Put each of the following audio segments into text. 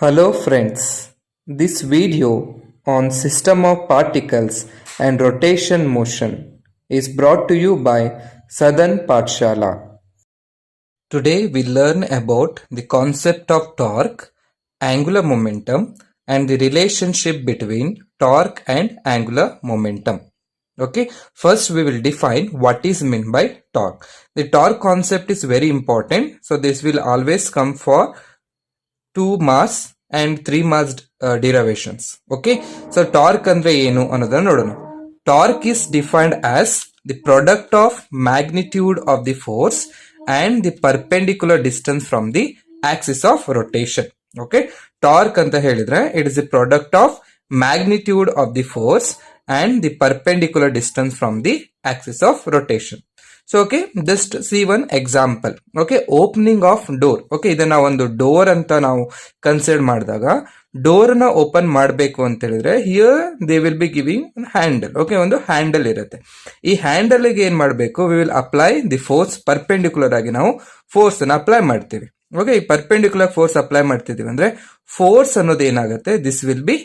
Hello friends, this video on system of particles and rotation motion is brought to you by Southern Pathshala. Today we learn about the concept of torque, angular momentum and the relationship between torque and angular momentum. Okay, first we will define what is meant by torque. The torque concept is very important, so this will always come for 2 mass and 3 mass derivations. Okay, so torque andre ಏನು ಅನ್ನೋದನ್ನ ನೋಡೋಣ. Torque is defined as the product of magnitude of the force and the perpendicular distance from the axis of rotation. Okay, torque ಅಂತ ಹೇಳಿದ್ರೆ it is the product of magnitude of the force and the perpendicular distance from the axis of rotation. So okay, just see one example. Okay, opening of door. Okay, ಇದನ್ನ ಒಂದು door ಅಂತ ನಾವು consider ಮಾಡಿದಾಗ door ನ open ಮಾಡಬೇಕು ಅಂತ ಹೇಳಿದ್ರೆ here they will be giving handle. Okay, ಒಂದು ಹ್ಯಾಂಡಲ್ ಇರುತ್ತೆ. ಈ ಹ್ಯಾಂಡಲ್ ಗೆ ಏನ್ ಮಾಡಬೇಕು, we will apply the force perpendicular ಆಗಿ ನಾವು ಫೋರ್ಸ್ ಅನ್ನ ಅಪ್ಲೈ ಮಾಡ್ತೀವಿ. ಓಕೆ, ಈ ಪರ್ಪೆಂಡಿಕ್ಯುಲರ್ ಫೋರ್ಸ್ ಅಪ್ಲೈ ಮಾಡ್ತಿದೀವಿ ಅಂದ್ರೆ ಫೋರ್ಸ್ ಅನ್ನೋದು ಏನಾಗುತ್ತೆ, this will be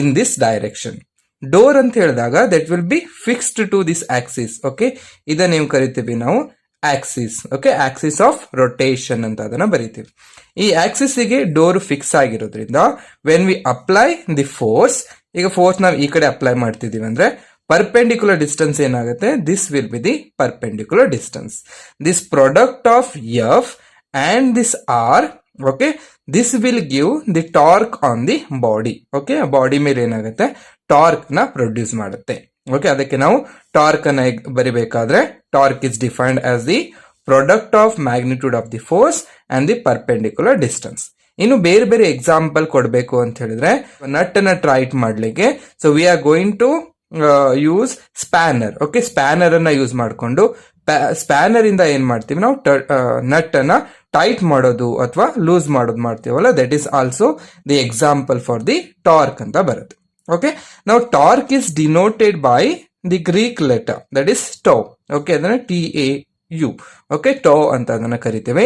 in this direction. Door ಅಂತ ಹೇಳಿದಾಗ that will be fixed to this axis. Okay, ಇದನ್ನ ನೀವು ಕರಿತೀವಿ ನಾವು axis. Okay, axis of rotation ಅಂತ ಅದನ್ನ ಬರಿತೀವಿ. ಈ ಆಕ್ಸಿಸ್ ಗೆ ಡೋರ್ ಫಿಕ್ಸ್ ಆಗಿರೋದ್ರಿಂದ when we apply the force, ಈಗ ಫೋರ್ಸ್ ನಾವು ಈ ಕಡೆ ಅಪ್ಲೈ ಮಾಡ್ತಿದೀವಿ ಅಂದ್ರೆ ಪರ್ಪೆಂಡಿಕ್ಯುಲರ್ ಡಿಸ್ಟೆನ್ಸ್ ಏನಾಗುತ್ತೆ, this will be the perpendicular distance. This product of F and this R, okay, this will give the torque on the body. Okay, body ಮೇಲೆ ಏನಾಗುತ್ತೆ, torque ನ ಪ್ರೊಡ್ಯೂಸ್ ಮಾಡುತ್ತೆ. ಓಕೆ, ಅದಕ್ಕೆ ನಾವು ಟಾರ್ಕ್ ಅನ್ನ ಬರಿಬೇಕಾದ್ರೆ torque is defined as the product of magnitude of the force and the perpendicular distance. ಇನ್ನು ಬೇರೆ ಬೇರೆ ಎಕ್ಸಾಂಪಲ್ ಕೊಡಬೇಕು ಅಂತ ಹೇಳಿದ್ರೆ ನಟ್ ಅನ್ನ ಟೈಟ್ ಮಾಡ್ಲಿಕ್ಕೆ, so we are going to use spanner. Okay, spanner ಅನ್ನ ಯೂಸ್ ಮಾಡಿಕೊಂಡು ಸ್ಪ್ಯಾನರ್ ಇಂದ ಏನ್ ಮಾಡ್ತೀವಿ ನಾವು, ನಟ್ ಅನ್ನ ಟೈಟ್ ಮಾಡೋದು ಅಥವಾ ಲೂಸ್ ಮಾಡೋದು ಮಾಡ್ತೀವಲ್ಲ, that is also the example for the torque ಅಂತ ಬರುತ್ತೆ. Okay, now torque is denoted by the Greek letter, that is tau. Okay, ಅದನ್ನ TAU. Okay, tau ಅಂತ ಅದನ್ನ ಕರಿತೇವೆ.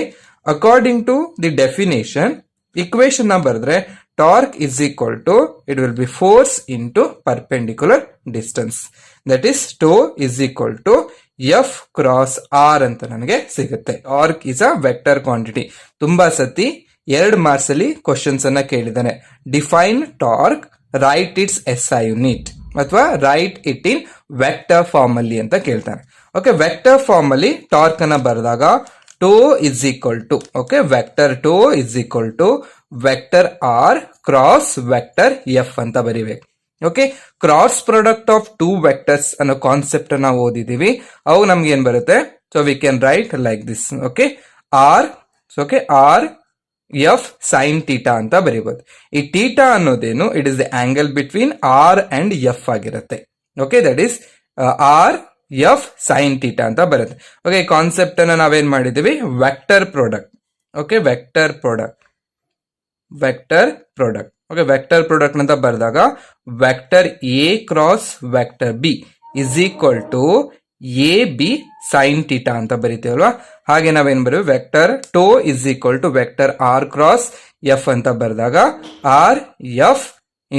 According to the definition, equation ನ ಬರೆದ್ರೆ torque is equal to, it will be force into perpendicular distance. That is tau is equal to F cross R ಅಂತ ನನಗೆ ಸಿಗುತ್ತೆ. Torque is a vector quantity. ತುಂಬಾ ಸತಿ 2 ಮಾರ್ಕ್ಸ್ ಅಲ್ಲಿ questions ಅನ್ನ ಕೇಳಿದಾನೆ. Define torque, write its SI unit ಅಥವಾ write it in vector form ಅಲ್ಲಿ ಅಂತ ಕೇಳ್ತಾನೆ. ಓಕೆ, ವೆಕ್ಟರ್ ಫಾರ್ಮ್ ಅಲ್ಲಿ ಟಾರ್ಕ್ ಅನ್ನ ಬರೆದಾಗ tau is equal to, okay, vector tau is equal to vector R cross vector F ಅಂತ ಬರಿಬೇಕು. Okay, cross product of two vectors ಅನ್ನೋ ಕಾನ್ಸೆಪ್ಟ್ ನಾವು ಓದಿದೀವಿ. ಅವು ನಮ್ಗೆ ಏನ್ ಬರುತ್ತೆ, so we can write like this. Okay, R, okay, R F sine theta ಅಂತ ಬರೀಬಹುದು. ಈ ಟೀಟಾ ಅನ್ನೋದೇನು, it is the angle between R and F ಆಗಿರುತ್ತೆ. Okay, that is R F sine theta ಅಂತ ಬರುತ್ತೆ. ಓಕೆ, ಈ ಕಾನ್ಸೆಪ್ಟ್ ಅನ್ನ ನಾವೇನ್ ಮಾಡಿದೀವಿ, vector product. Okay, vector product, vector product. Okay, vector product ಅಂತ ಬರೆದಾಗ vector A cross vector B is equal to A B sine theta ಅಂತ ಬರೀತೀವಲ್ವಾ. ಹಾಗೆ ನಾವೇನ್ ಬರೀವಿ, vector tau is equal to vector R cross F ಅಂತ ಬರೆದಾಗ R F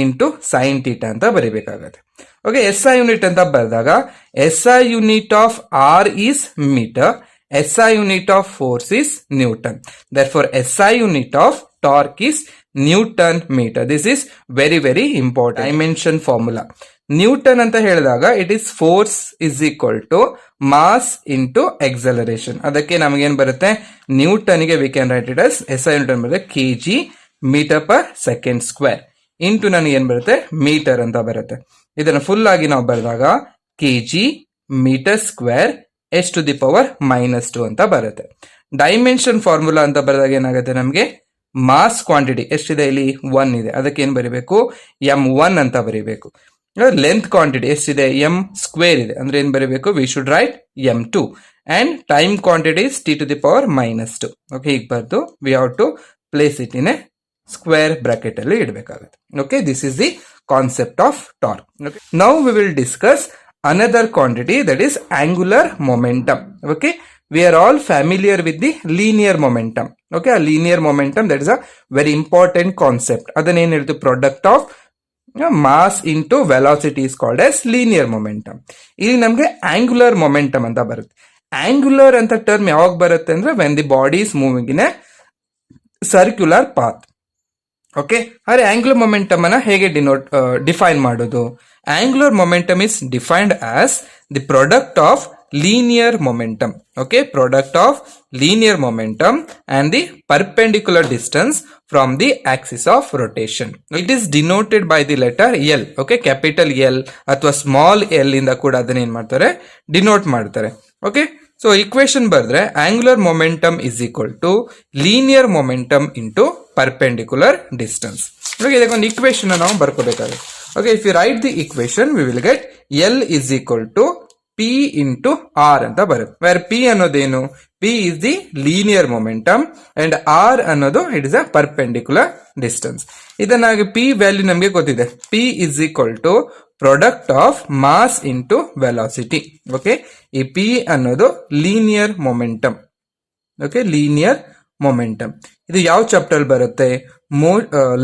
into sine theta ಅಂತ ಬರೀಬೇಕಾಗತ್ತೆ. ಓಕೆ, SI ಯೂನಿಟ್ ಅಂತ ಬರೆದಾಗ SI unit of R is metre, SI unit of force is newton. Therefore SI unit of torque is newton metre. This is very very important dimension formula. Newton ಅಂತ ಹೇಳಿದಾಗ it is force is equal to mass into acceleration. ಅದಕ್ಕೆ ನಮಗೇನ್ ಬರುತ್ತೆ, newton ಗೆ we can write it as SI unit ಬರುತ್ತೆ kg metre per second square into ನನಗೆ ಏನ್ ಬರುತ್ತೆ, ಮೀಟರ್ ಅಂತ ಬರುತ್ತೆ. ಇದನ್ನ ಫುಲ್ ಆಗಿ ನಾವು ಬರೆದಾಗ kg ಮೀಟರ್ ಸ್ಕ್ವೇರ್ h⁻⁻² ಅಂತ ಬರುತ್ತೆ. ಡೈಮೆನ್ಷನ್ ಫಾರ್ಮುಲಾ ಅಂತ ಬರೆದಾಗ ಏನಾಗುತ್ತೆ, ನಮಗೆ ಮಾಸ್ ಕ್ವಾಂಟಿಟಿ ಎಷ್ಟಿದೆ, ಇಲ್ಲಿ 1 ಇದೆ, ಅದಕ್ಕೆ ಏನ್ ಬರೀಬೇಕು, m1 ಅಂತ ಬರೀಬೇಕು. ಲೆಂತ್ ಕ್ವಾಂಟಿಟಿ ಎಷ್ಟಿದೆ, m ಸ್ಕ್ವೇರ್ ಇದೆ, ಅಂದ್ರೆ ಏನ್ ಬರೀಬೇಕು, we should write m2 and time quantity is t⁻⁻². Okay, ಈಗ ಬರ್ದು we have to place it in a square bracket ಅಲ್ಲಿ ಇಡಬೇಕಾಗುತ್ತೆ. Okay, this is the concept of torque. Okay, now we will discuss another quantity, that is angular momentum. Okay, we are all familiar with the linear momentum. Okay, a linear momentum, that is a very important concept. ಅದನ್ನ ಏನ್ ಹೇಳ್ತೀವಿ, product of mass into velocity is called as linear momentum. ಇಲ್ಲಿ ನಮ್ಗೆ angular momentum ಅಂತ ಬರುತ್ತೆ. Angular ಅಂತ term ಯಾವಾಗ ಬರುತ್ತೆ ಅಂದ್ರೆ when the body is moving in a circular path. Okay, ಆದರೆ ಆಂಗ್ಯುಲರ್ ಮೊಮೆಂಟಮ್ ಅನ್ನ ಹೇಗೆ ಡಿಫೈನ್ ಮಾಡೋದು? Angular momentum is defined as the product of linear momentum. Okay, product of linear momentum and the perpendicular distance from the axis of rotation. It is denoted by the letter L. Okay, capital L ಅಥವಾ small l ಇಂದ ಕೂಡ ಅದನ್ನ ಏನ್ ಮಾಡ್ತಾರೆ, denote ಮಾಡ್ತಾರೆ. Okay, so equation ಬರೆದ್ರೆ angular momentum is equal to linear momentum into perpendicular distance. Okay, ಇದಕ್ಕೊಂದು equation ನಾವು ಬರ್ಕೋಬೇಕಾಗುತ್ತೆ. Okay, if you write the equation, we will get L is equal to P into R ಅಂತ ಬರುತ್ತೆ. Where P ಅನ್ನೋದೇನು? P is the linear momentum and R ಅನ್ನೋದು it is a perpendicular distance. ಇದನ್ನಾಗಿ P value ನಮಗೆ ಗೊತ್ತಿದೆ. P is equal to product of mass into velocity. Okay, ಈ P ಅನ್ನೋದು linear momentum. Okay, linear momentum ಇದು ಯಾವ chapter ಬರುತ್ತೆ?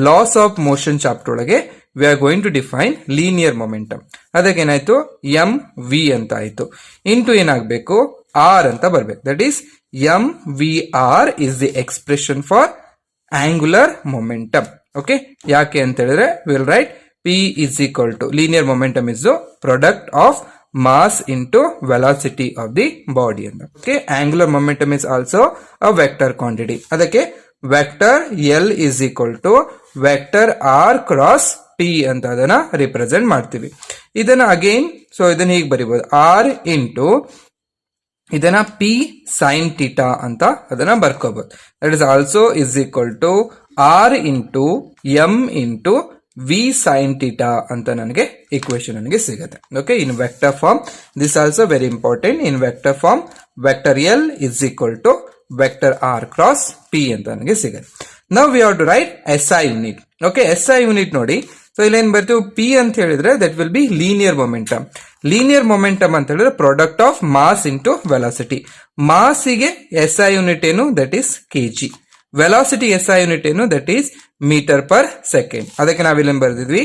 Laws of motion chapter ಒಳಗೆ we are going to define linear momentum. ಅದಕ್ಕೆ ಏನಾಯ್ತು, ಎಂ ವಿ ಅಂತ ಆಯ್ತು. ಇಂಟು ಏನಾಗಬೇಕು, ಆರ್ ಅಂತ ಬರ್ಬೇಕು. That is M V R is the expression for angular momentum. Okay, ಯಾಕೆ ಅಂತ ಹೇಳಿದ್ರೆ will write P is equal to linear momentum is product of mass into velocity of the body ಅಂತ. Okay, angular momentum is also a vector quantity. ಅದಕ್ಕೆ vector L is equal to vector R cross P ಅಂತ ಅದನ್ನ represent ಮಾಡ್ತೀವಿ. ಇದನ್ನ again so ಇದನ್ನ ಹೀಗೆ ಬರಿಬಹುದು, R into ಇದನ್ನ ಪಿ ಸೈನ್ ಟಿಟಾ ಅಂತ ಅದನ್ನ ಬರ್ಕೋಬಹುದು. That is also is equal to R into M into V sine theta ಅಂತ ನನಗೆ ಇಕ್ವೇಶನ್ ನನಗೆ ಸಿಗುತ್ತೆ. Okay, in vector form this also very important. In vector form vector L is equal to vector R cross P ಅಂತ ನನಗೆ ಸಿಗುತ್ತೆ. Now we have to write S I unit. Okay, S I unit ನೋಡಿ. So ಇಲ್ಲಿ ಏನ್ ಬರ್ತೀವಿ, P ಅಂತ ಹೇಳಿದ್ರೆ that will be linear momentum. Linear momentum ಅಂತ ಹೇಳಿದ್ರೆ product of mass into velocity. ಮಾಸಿಗೆ ಎಸ್ ಐ ಯೂನಿಟ್ ಏನು, that is KG. Velocity S I unit ಏನು, that is metre per second. ಅದಕ್ಕೆ ನಾವಿಲ್ಲಿ ಬರ್ದಿದ್ವಿ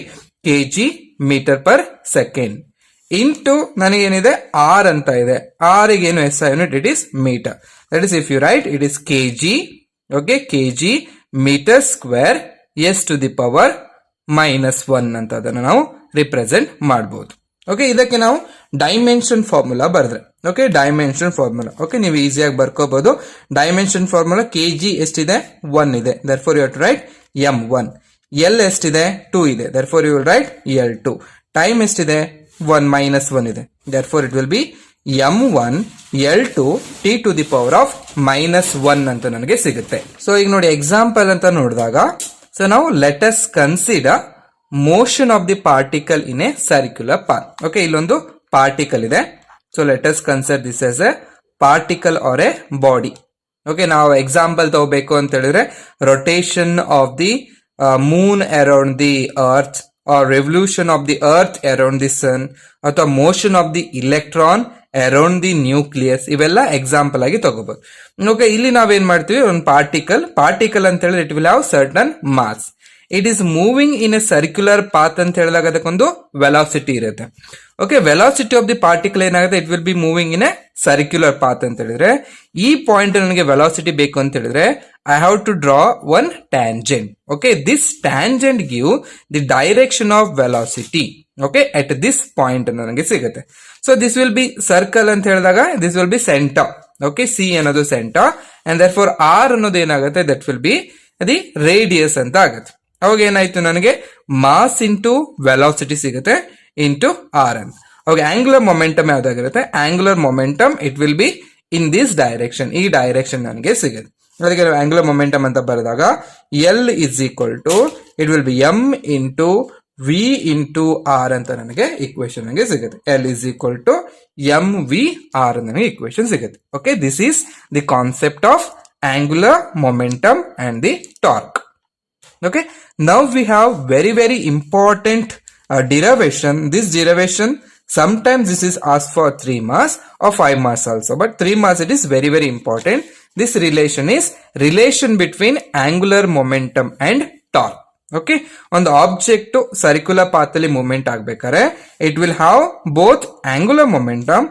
KG metre per second into ನನಗೇನಿದೆ R ಅಂತ ಇದೆ. ಆರ್ ಗೆ ಏನು S I unit, it is metre. That is if you write it is KG. Okay, KG metre square S to the power -1 ಅಂತ ಅದನ್ನು ನಾವು ರಿಪ್ರೆಸೆಂಟ್ ಮಾಡಬಹುದು. ಓಕೆ, ಇದಕ್ಕೆ ನಾವು ಡೈಮೆನ್ಷನ್ ಫಾರ್ಮುಲಾ ಬರೆದ್ರೆ, ಓಕೆ, ಡೈಮೆನ್ಷನ್ ಫಾರ್ಮುಲಾ. ಓಕೆ, ನೀವು ಈಸಿಯಾಗಿ ಬರ್ಕೋಬಹುದು. ಡೈಮೆನ್ಷನ್ ಫಾರ್ಮುಲಾ ಕೆಜಿ ಎಷ್ಟಿದೆ, 1 ಇದೆ. Therefore you have to write m1. L ಎಷ್ಟಿದೆ, 2 ಇದೆ. Therefore you will write L2. Time ಎಷ್ಟಿದೆ, 1 -1 ಇದೆ. Therefore it will be m1 L2 t to the power of -1 ಅಂತ ನನಗೆ ಸಿಗುತ್ತೆ. ಸೊ ಈಗ ನೋಡಿ ಎಕ್ಸಾಂಪಲ್ ಅಂತ ನೋಡಿದಾಗ, so now let us consider motion of the particle in a circular path. Okay, ಇಲ್ಲೊಂದು ಪಾರ್ಟಿಕಲ್ ಇದೆ. So let us consider this as a particle or a body. Okay, ನಾವು ಎಕ್ಸಾಂಪಲ್ ತಗೋಬೇಕು ಅಂತ ಹೇಳಿದ್ರೆ rotation of the moon around the earth or revolution of the earth around the sun ಅಥವಾ motion of the electron around the nucleus, ಇವೆಲ್ಲ example ಆಗಿ ತಗೋಬಹುದು. Okay, ಇಲ್ಲಿ ನಾವೇನ್ ಮಾಡ್ತೀವಿ, ಒಂದು ಪಾರ್ಟಿಕಲ್ ಅಂತ ಹೇಳಿದ್ರೆ it will have certain mass. It is moving in a circular path ಅಂತ ಹೇಳಿದಾಗ ಅದಕ್ಕೊಂದು ವೆಲಾಸಿಟಿ ಇರುತ್ತೆ. Okay, velocity of the particle ಏನಾಗುತ್ತೆ, it will be moving in a circular path ಅಂತ ಹೇಳಿದ್ರೆ ಈ ಪಾಯಿಂಟ್ ನನಗೆ ವೆಲಾಸಿಟಿ ಬೇಕು ಅಂತ ಹೇಳಿದ್ರೆ I have to draw one tangent. Okay, this tangent give the direction of velocity. Okay, at this point ನನಗೆ ಸಿಗುತ್ತೆ. So this will be circle ಅಂತ ಹೇಳಿದಾಗ this will be centre. Okay, C ಅನ್ನೋದು centre and therefore R ಅನ್ನೋದು ಏನಾಗುತ್ತೆ, that will be the radius ಅಂತ ಆಗುತ್ತೆ. ಅವಾಗ ಏನಾಯ್ತು, ನನಗೆ ಮಾಸ್ ಇಂಟು ವೆಲಾಸಿಟಿ ಸಿಗುತ್ತೆ ಇಂಟು ಆರ್ ಅಂತ. ಅವಾಗ ಆಂಗ್ಯುಲರ್ ಮೊಮೆಂಟಮ್ ಯಾವ್ದಾಗಿರುತ್ತೆ, angular momentum it will be in this direction, ಈ ಡೈರೆಕ್ಷನ್ ನನಗೆ ಸಿಗುತ್ತೆ. ಅದಕ್ಕೆ ನಾವು ಆಂಗ್ಯುಲರ್ ಮೊಮೆಂಟಮ್ ಅಂತ ಬರೆದಾಗ L is equal to it will be M into V into R ಅಂತ ನನಗೆ ಇಕ್ವೇಶನ್ ನನಗೆ ಸಿಗುತ್ತೆ. L is equal to M V R ನನಗೆ ಇಕ್ವೇಶನ್ ಸಿಗುತ್ತೆ. Okay, this is the concept of angular momentum and the torque. Okay, now we have very important derivation. This derivation Sometimes this is asked for 3 mass or 5 mass also, but 3 mass it is very very important. This relation is relation between angular momentum and torque. Okay, on the object circular path ಅಲ್ಲಿ movement ಆಗ್ಬೇಕಾದ್ರೆ it will have both angular momentum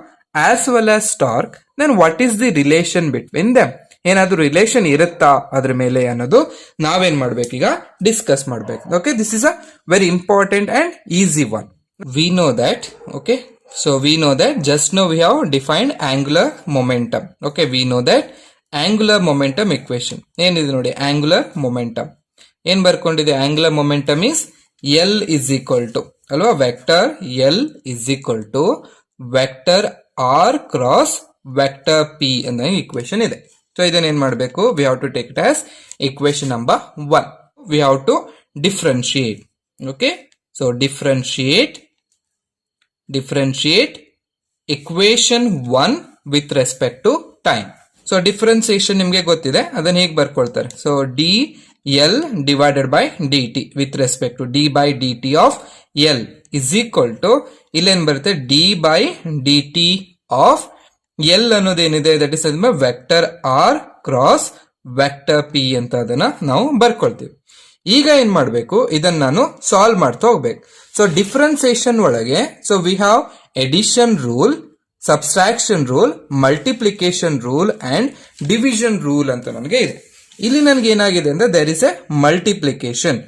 as well as torque. Then what is the relation between them? ಏನಾದ್ರೂ relation ಇರುತ್ತಾ ಅದ್ರ ಮೇಲೆ ಅನ್ನೋದು ನಾವೇನ್ ಮಾಡ್ಬೇಕೀಗ discuss ಮಾಡ್ಬೇಕು. Okay, this is a very important and easy one. We know that, okay, so we know that just now we have defined angular momentum. Okay, we know that angular momentum equation ಏನಿದೆ ನೋಡಿ, angular momentum ಏನ್ ಬರ್ಕೊಂಡಿದೆ, angular momentum is L is equal to ಅಲ್ವಾ, vector L is equal to vector R cross vector P ಅನ್ನೋ equation ಇದೆ. So ಇದನ್ನ ಏನ್ ಮಾಡಬೇಕು, we have to take it as equation number 1. We have to differentiate. Okay, so differentiate equation 1 with respect to time. So differentiation ನಿಮಗೆ ಗೊತ್ತಿದೆ, ಅದನ್ನ ಹೇಗೆ ಬರ್ಕೊಳ್ತಾರೆ. So dl divided by dt with respect to d by dt of L is equal to ಇಲ್ಲೇನ್ ಬರುತ್ತೆ, d by dt of L ಅನ್ನೋದೇನಿದೆ, that is vector R cross vector P ಅಂತ ಅದನ್ನ ನಾವು ಬರ್ಕೊಳ್ತೀವಿ. ಈಗ ಏನ್ ಮಾಡ್ಬೇಕು, ಇದನ್ನ ನಾನು ಸಾಲ್ವ್ ಮಾಡ್ತಾ ಹೋಗ್ಬೇಕು. ಸೊ ಡಿಫ್ರೆನ್ಸಿಯೇಷನ್ ಒಳಗೆ so we have addition rule, subtraction rule, multiplication rule and division rule ಅಂತ ನನಗೆ ಇದೆ. ಇಲ್ಲಿ ನನಗೆ ಏನಾಗಿದೆ ಅಂದ್ರೆ there is a multiplication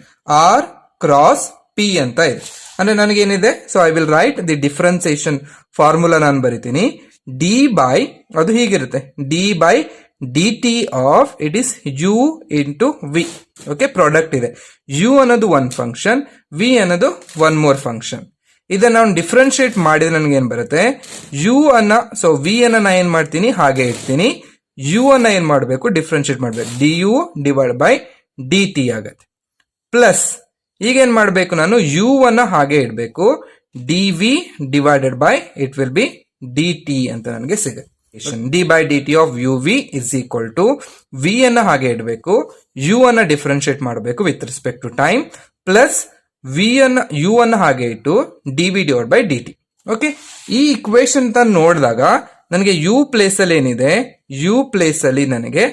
R cross P ಅಂತ ಇದೆ. ಅಂದ್ರೆ ನನಗೇನಿದೆ, so I will write the differentiation formula ನಾನು ಬರಿತೀನಿ. d by ಅದು ಹೀಗಿರುತ್ತೆ, d by dt of it is u into v. Okay, product ಇದೆ. u ಅನ್ನೋದು ಒನ್ ಫಂಕ್ಷನ್, v ಅನ್ನೋದು ಒನ್ ಮೋರ್ ಫಂಕ್ಷನ್. ಇದನ್ನ ನಾನು ಡಿಫ್ರೆನ್ಶಿಯೇಟ್ ಮಾಡಿದ್ರೆ ನನಗೆ ಏನ್ ಬರುತ್ತೆ, u ಅನ್ನ, ಸೊ v ಅನ್ನ ನಾ ಏನ್ ಮಾಡ್ತೀನಿ ಹಾಗೆ ಇಡ್ತೀನಿ, u ಅನ್ನ ಏನ್ ಮಾಡಬೇಕು ಡಿಫ್ರೆನ್ಶಿಯೇಟ್ ಮಾಡಬೇಕು, du ಡಿವೈಡ್ ಬೈ dt ಆಗತ್ತೆ. ಪ್ಲಸ್ ಈಗ ಏನ್ ಮಾಡಬೇಕು, ನಾನು u ಅನ್ನ ಹಾಗೆ ಇಡಬೇಕು, dv divided by it will B dt ಅಂತ ನನಗೆ ಸಿಗುತ್ತೆ. d by dt of uv is equal to v ಅನ್ನ ಹಾಗೆ ಇಡಬೇಕು, u ಅನ್ನ ಡಿಫ್ರೆನ್ಶಿಯೇಟ್ ಮಾಡಬೇಕು with respect to time, plus v ಅನ್ನ u ಅನ್ನ ಹಾಗೆ ಇಟ್ಟು dv divide by dt. Okay, ಈ ಇಕ್ವೇಶನ್ ಅಂತ ನೋಡಿದಾಗ ನನಗೆ u ಪ್ಲೇಸ್ ಅಲ್ಲಿ ಏನಿದೆ, u ಪ್ಲೇಸ್ ಅಲ್ಲಿ ನನಗೆ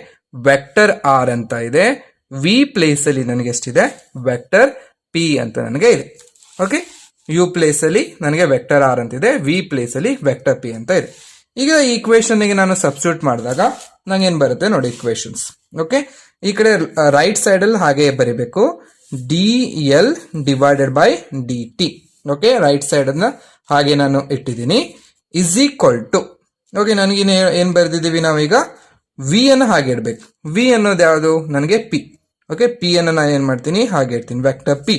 ವೆಕ್ಟರ್ r ಅಂತ ಇದೆ, v ಪ್ಲೇಸ್ ಅಲ್ಲಿ ನನಗೆ ಎಷ್ಟಿದೆ, ವೆಕ್ಟರ್ p ಅಂತ ನನಗೆ ಇದೆ. ಓಕೆ, u ಪ್ಲೇಸ್ ಅಲ್ಲಿ ನನಗೆ ವೆಕ್ಟರ್ r ಅಂತ ಇದೆ, v ಪ್ಲೇಸ್ ಅಲ್ಲಿ ವೆಕ್ಟರ್ p ಅಂತ ಇದೆ. ಈಗ ಈ ಇಕ್ವೇಶನ್ ಗೆ ನಾನು ಸಬ್ಸ್ಟಿಟ್ಯೂಟ್ ಮಾಡಿದಾಗ ನಂಗೆ ಏನ್ ಬರುತ್ತೆ ನೋಡಿ ಇಕ್ವೇಶನ್ಸ್. ಓಕೆ, ಈ ಕಡೆ ರೈಟ್ ಸೈಡ್ ಅಲ್ಲಿ ಹಾಗೆ ಬರೀಬೇಕು, dl divided by dt. Okay, right side ಅನ್ನ ಹಾಗೆ ನಾನು ಇಟ್ಟಿದ್ದೀನಿ, ಇಸ್ ಈಕ್ವಲ್ ಟು, ಓಕೆ, ನನಗೆ ಏನ್ ಬರೆದಿದ್ದೀವಿ ನಾವೀಗ, v ಅನ್ನ ಹಾಗೆ ಇಡಬೇಕು. v ಅನ್ನೋದು ಯಾವುದು, ನನಗೆ p. ಓಕೆ, p ಅನ್ನ ನಾನು ಏನ್ ಮಾಡ್ತೀನಿ ಹಾಗೆ ಇಡ್ತೀನಿ, vector p.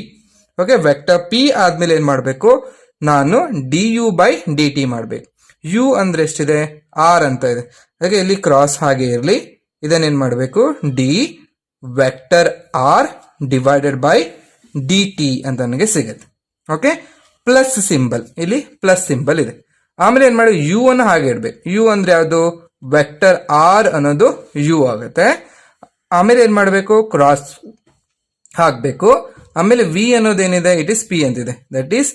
Okay, vector p ಆದ್ಮೇಲೆ ಏನ್ ಮಾಡ್ಬೇಕು, ನಾನು du ಬೈ dt ಮಾಡ್ಬೇಕು. u ಅಂದ್ರೆ ಎಷ್ಟಿದೆ, r ಅಂತ ಇದೆ, ಹಾಗೆ ಇಲ್ಲಿ ಕ್ರಾಸ್ ಹಾಗೆ ಇರಲಿ, ಇದನ್ನೇನ್ ಮಾಡಬೇಕು, d vector r divided by dt ಅಂತ ನನಗೆ ಸಿಗುತ್ತೆ. ಓಕೆ, ಪ್ಲಸ್ ಸಿಂಬಲ್, ಇಲ್ಲಿ ಪ್ಲಸ್ ಸಿಂಬಲ್ ಇದೆ. ಆಮೇಲೆ ಏನ್ ಮಾಡಿ, u ಅನ್ನು ಹಾಗೆ ಇಡ್ಬೇಕು. u ಅಂದ್ರೆ ಯಾವುದು, ವೆಕ್ಟರ್ r ಅನ್ನೋದು u ಆಗುತ್ತೆ. ಆಮೇಲೆ ಏನ್ ಮಾಡಬೇಕು, ಕ್ರಾಸ್ ಹಾಕ್ಬೇಕು. ಆಮೇಲೆ v ಅನ್ನೋದೇನಿದೆ, ಇಟ್ ಇಸ್ p ಅಂತಿದೆ, that is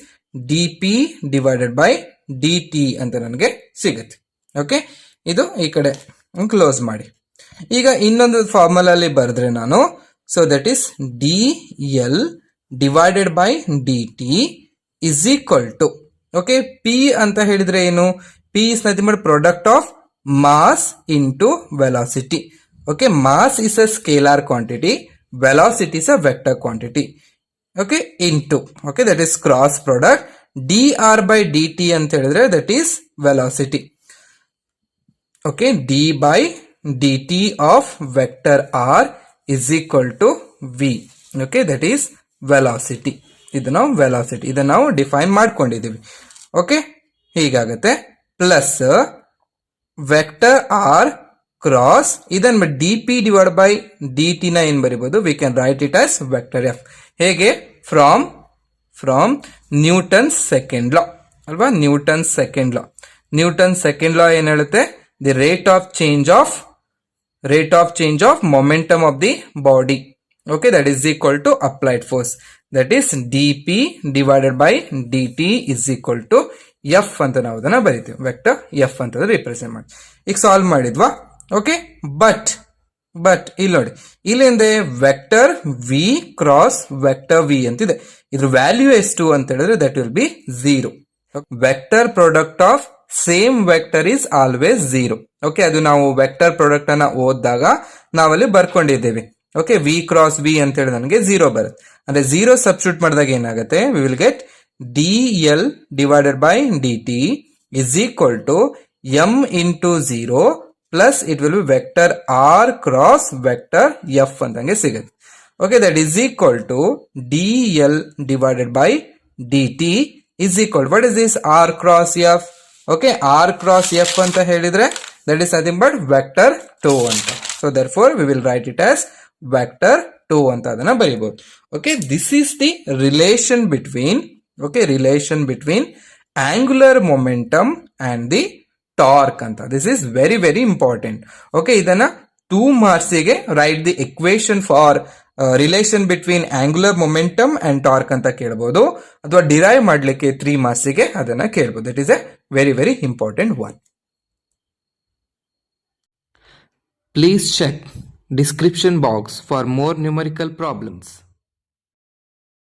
dp divided by dt ಅಂತ ನನಗೆ ಸಿಗುತ್ತೆ. ಓಕೆ, ಇದು ಈ ಕಡೆ ಕ್ಲೋಸ್ ಮಾಡಿ. ಈಗ ಇನ್ನೊಂದು ಫಾರ್ಮುಲಾ ಅಲ್ಲಿ ಬರೆದ್ರೆ ನಾನು, so that is dl divided by dt is equal to, okay, p ಅಂತ ಹೇಳಿದ್ರೆ ಏನು, p is nothing but product of mass into velocity. Okay, mass is a scalar quantity, velocity is a vector quantity. Okay, into, okay, that is cross product. dr by dt ಅಂತ ಹೇಳಿದ್ರೆ that is velocity. Okay, d by dt of vector r is equal to v. Okay, that is velocity. ಇದು ನಾವು velocity, ಇದನ್ನ ನಾವು define ಮಾಡ್ಕೊಂಡಿದ್ದೀವಿ. Okay, ಹೀಗಾಗತ್ತೆ, plus vector R cross ಇದನ್ನ dp divide by dt ನ ಏನ್ ಬರೀಬಹುದು, we can write it as vector F. ಹೇಗೆ, ಫ್ರಾಮ್ ನ್ಯೂಟನ್ ಸೆಕೆಂಡ್ ಲಾ ಅಲ್ವಾ, ನ್ಯೂಟನ್ ಸೆಕೆಂಡ್ ಲಾ ಏನ್ ಹೇಳುತ್ತೆ, the rate of change of momentum of the body. Okay, that is equal to applied force, that is dp divided by dt is equal to F ಅಂತ ನಾವು ಅದನ್ನ ಬರಿತೀವಿ. Vector F ಅಂತ represent ಮಾಡಿ. ಈಗ solve ಮಾಡಿದ್ವಾ? Okay, but ಇಲ್ಲಿ ನೋಡಿ, ಇಲ್ಲಿಂದೆ vector V cross vector V ಅಂತಿದೆ. ಇದ್ರ ವ್ಯಾಲ್ಯೂ ಎಷ್ಟು ಅಂತ ಹೇಳಿದ್ರೆ that will be 0. Vector product of same vector is always 0. Okay, ಅದು ನಾವು ವೆಕ್ಟರ್ ಪ್ರಾಡಕ್ಟ್ ಅನ್ನ ಓದಿದಾಗ ನಾವಲ್ಲಿ ಬರ್ಕೊಂಡಿದ್ದೇವೆ. ಓಕೆ, ವಿ ಕ್ರಾಸ್ ವಿ ಅಂತ ಹೇಳಿ ನನಗೆ 0 ಬರುತ್ತೆ. ಅಂದ್ರೆ 0 ಸಬ್ಸ್ಟಿಟ್ಯೂಟ್ ಮಾಡಿದಾಗ ಏನಾಗುತ್ತೆ, we will get D L divided by D T is equal to M into 0 plus it will be vector R cross vector F ಅಂತಂಗೆ ಸಿಗುತ್ತೆ. Okay, that is equal to D L divided by D T is equal, what is this, r cross f? Okay, r cross f anta helidre that is nothing but vector 2 anta. So therefore we will write it as vector 2 anta adana baribodu. Okay, this is the relation between angular momentum and the torque anta. This is very very important. Okay, idana 2 marks ಗೆ write the equation for relation between angular momentum and torque ಅಂತ ಕೇಳಬಹುದು, ಅಥವಾ derive ಮಾಡ್ಲಿಕ್ಕೆ 3 marks ಗೆ ಅದನ್ನ ಕೇಳಬಹುದು. It is a very very important one. Please check description box for more numerical problems.